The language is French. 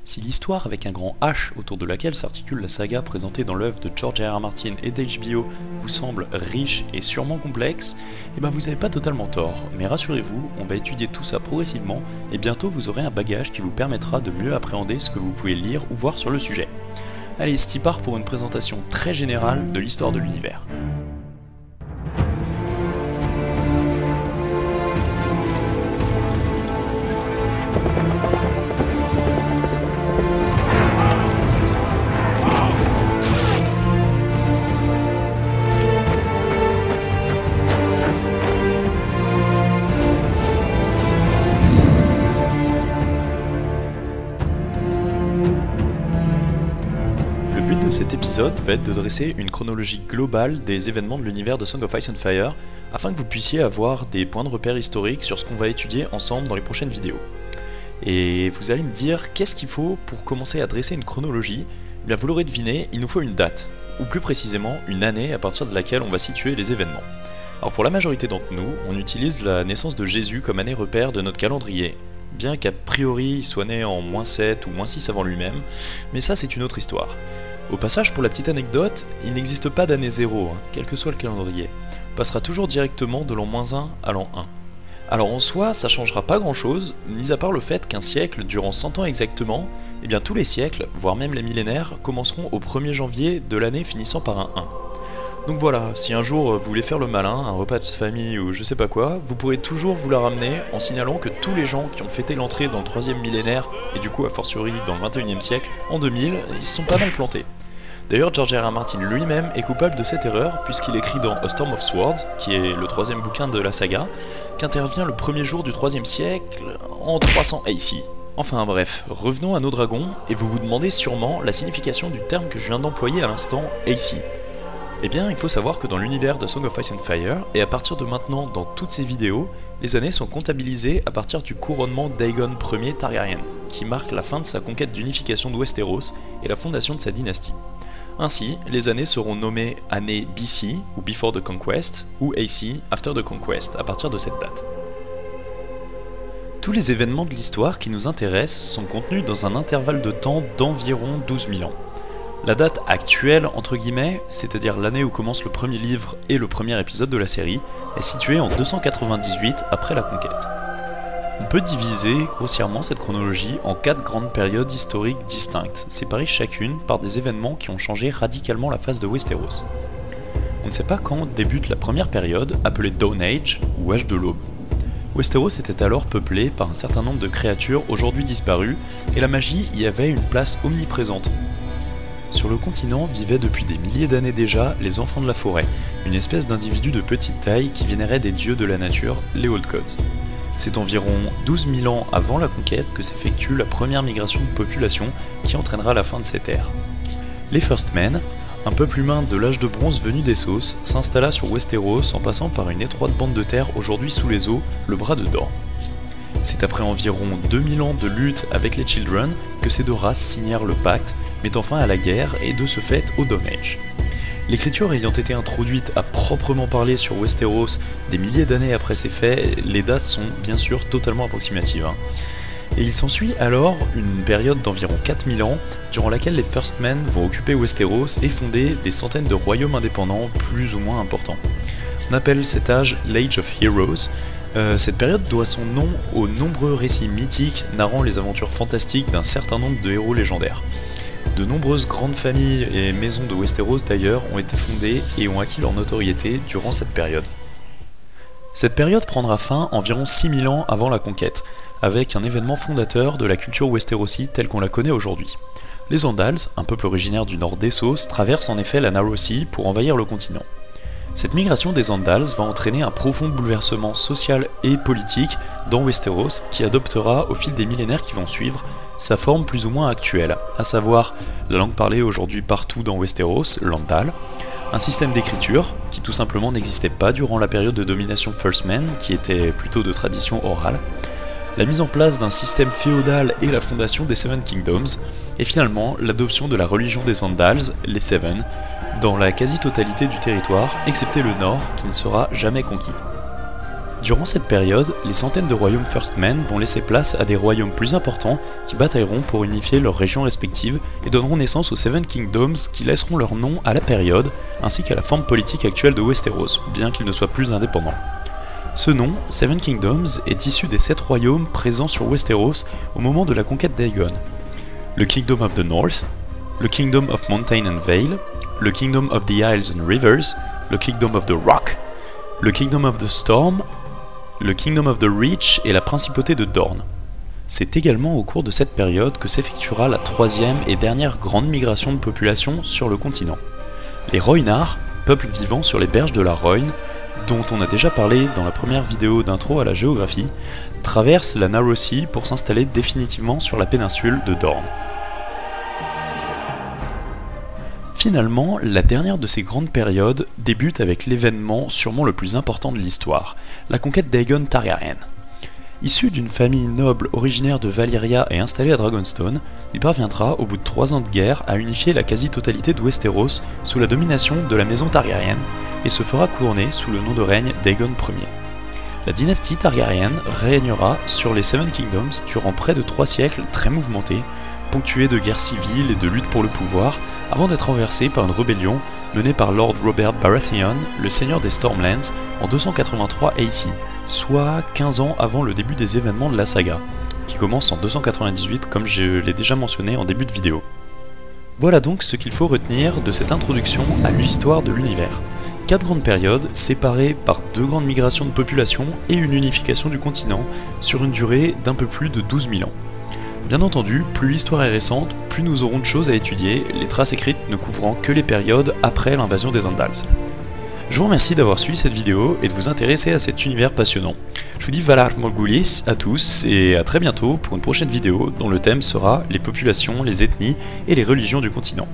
Si l'histoire avec un grand H autour de laquelle s'articule la saga présentée dans l'œuvre de George R.R. Martin et d'HBO vous semble riche et sûrement complexe, eh ben vous n'avez pas totalement tort, mais rassurez-vous, on va étudier tout ça progressivement et bientôt vous aurez un bagage qui vous permettra de mieux appréhender ce que vous pouvez lire ou voir sur le sujet. Allez, c'est part pour une présentation très générale de l'histoire de l'univers. Cet épisode va être de dresser une chronologie globale des événements de l'univers de Song of Ice and Fire, afin que vous puissiez avoir des points de repère historiques sur ce qu'on va étudier ensemble dans les prochaines vidéos. Et vous allez me dire, qu'est-ce qu'il faut pour commencer à dresser une chronologie? Eh bien vous l'aurez deviné, il nous faut une date, ou plus précisément une année à partir de laquelle on va situer les événements. Alors pour la majorité d'entre nous, on utilise la naissance de Jésus comme année repère de notre calendrier, bien qu'a priori il soit né en -7 ou -6 avant lui-même, mais ça c'est une autre histoire. Au passage, pour la petite anecdote, il n'existe pas d'année 0, quel que soit le calendrier. On passera toujours directement de l'an -1 à l'an 1. Alors en soi, ça changera pas grand chose, mis à part le fait qu'un siècle durant 100 ans exactement, eh bien tous les siècles, voire même les millénaires, commenceront au 1er janvier de l'année finissant par un 1. Donc voilà, si un jour vous voulez faire le malin, un repas de famille ou je sais pas quoi, vous pourrez toujours vous la ramener en signalant que tous les gens qui ont fêté l'entrée dans le 3e millénaire, et du coup a fortiori dans le 21e siècle, en 2000, ils se sont pas mal plantés. D'ailleurs, George R.R. Martin lui-même est coupable de cette erreur puisqu'il écrit dans A Storm of Swords, qui est le 3e bouquin de la saga, qu'intervient le premier jour du 3e siècle en 300 AC. Enfin bref, revenons à nos dragons, et vous vous demandez sûrement la signification du terme que je viens d'employer à l'instant, AC. Eh bien, il faut savoir que dans l'univers de Song of Ice and Fire, et à partir de maintenant dans toutes ces vidéos, les années sont comptabilisées à partir du couronnement d'Aegon Ier Targaryen, qui marque la fin de sa conquête d'unification de Westeros et la fondation de sa dynastie. Ainsi, les années seront nommées années BC, ou Before the Conquest, ou AC, After the Conquest, à partir de cette date. Tous les événements de l'histoire qui nous intéressent sont contenus dans un intervalle de temps d'environ 12 000 ans. La date actuelle, entre guillemets, c'est-à-dire l'année où commence le premier livre et le premier épisode de la série, est située en 298 après la conquête. On peut diviser grossièrement cette chronologie en 4 grandes périodes historiques distinctes, séparées chacune par des événements qui ont changé radicalement la face de Westeros. On ne sait pas quand débute la première période, appelée Dawn Age, ou Âge de l'Aube. Westeros était alors peuplé par un certain nombre de créatures aujourd'hui disparues, et la magie y avait une place omniprésente. Sur le continent vivaient depuis des milliers d'années déjà les Enfants de la Forêt, une espèce d'individus de petite taille qui vénéraient des dieux de la nature, les Old Gods. C'est environ 12 000 ans avant la conquête que s'effectue la première migration de population qui entraînera la fin de cette ère. Les First Men, un peuple humain de l'âge de bronze venu d'Essos, s'installa sur Westeros en passant par une étroite bande de terre aujourd'hui sous les eaux, le bras de Dorne. C'est après environ 2000 ans de lutte avec les Children que ces deux races signèrent le pacte, mettant fin à la guerre et de ce fait au Dawn Age. L'écriture ayant été introduite à proprement parler sur Westeros des milliers d'années après ces faits, les dates sont bien sûr totalement approximatives. Et il s'ensuit alors une période d'environ 4000 ans, durant laquelle les First Men vont occuper Westeros et fonder des centaines de royaumes indépendants plus ou moins importants. On appelle cet âge l'Age of Heroes. Cette période doit son nom aux nombreux récits mythiques narrant les aventures fantastiques d'un certain nombre de héros légendaires. De nombreuses grandes familles et maisons de Westeros d'ailleurs ont été fondées et ont acquis leur notoriété durant cette période. Cette période prendra fin environ 6000 ans avant la conquête, avec un événement fondateur de la culture westerosi telle qu'on la connaît aujourd'hui. Les Andals, un peuple originaire du nord d'Essos, traversent en effet la Narrow Sea pour envahir le continent. Cette migration des Andals va entraîner un profond bouleversement social et politique dans Westeros qui adoptera au fil des millénaires qui vont suivre sa forme plus ou moins actuelle, à savoir la langue parlée aujourd'hui partout dans Westeros, l'Andal, un système d'écriture qui tout simplement n'existait pas durant la période de domination First Men, qui était plutôt de tradition orale, la mise en place d'un système féodal et la fondation des Seven Kingdoms, et finalement l'adoption de la religion des Andals, les Seven, dans la quasi-totalité du territoire, excepté le nord qui ne sera jamais conquis. Durant cette période, les centaines de royaumes Firstmen vont laisser place à des royaumes plus importants qui batailleront pour unifier leurs régions respectives et donneront naissance aux Seven Kingdoms qui laisseront leur nom à la période ainsi qu'à la forme politique actuelle de Westeros, bien qu'ils ne soient plus indépendants. Ce nom, Seven Kingdoms, est issu des 7 royaumes présents sur Westeros au moment de la conquête d'Aegon. Le Kingdom of the North, le Kingdom of Mountain and Vale, le Kingdom of the Isles and Rivers, le Kingdom of the Rock, le Kingdom of the Storm, le Kingdom of the Reach et la Principauté de Dorne. C'est également au cours de cette période que s'effectuera la 3e et dernière grande migration de population sur le continent. Les Rhoynar, peuple vivant sur les berges de la Rhoyne, dont on a déjà parlé dans la première vidéo d'intro à la géographie, traversent la Narrow Sea pour s'installer définitivement sur la péninsule de Dorne. Finalement, la dernière de ces grandes périodes débute avec l'événement sûrement le plus important de l'histoire, la conquête d'Aegon Targaryen. Issu d'une famille noble originaire de Valyria et installée à Dragonstone, il parviendra, au bout de 3 ans de guerre, à unifier la quasi-totalité de Westeros sous la domination de la maison Targaryen et se fera couronner sous le nom de règne d'Aegon Ier. La dynastie Targaryen régnera sur les Seven Kingdoms durant près de 3 siècles très mouvementés, ponctués de guerres civiles et de luttes pour le pouvoir, avant d'être renversée par une rébellion menée par Lord Robert Baratheon, le seigneur des Stormlands, en 283 AC, soit 15 ans avant le début des événements de la saga, qui commence en 298 comme je l'ai déjà mentionné en début de vidéo. Voilà donc ce qu'il faut retenir de cette introduction à l'histoire de l'univers. 4 grandes périodes, séparées par 2 grandes migrations de population et une unification du continent, sur une durée d'un peu plus de 12 000 ans. Bien entendu, plus l'histoire est récente, plus nous aurons de choses à étudier, les traces écrites ne couvrant que les périodes après l'invasion des Andals. Je vous remercie d'avoir suivi cette vidéo et de vous intéresser à cet univers passionnant. Je vous dis Valar Morghulis à tous et à très bientôt pour une prochaine vidéo dont le thème sera les populations, les ethnies et les religions du continent.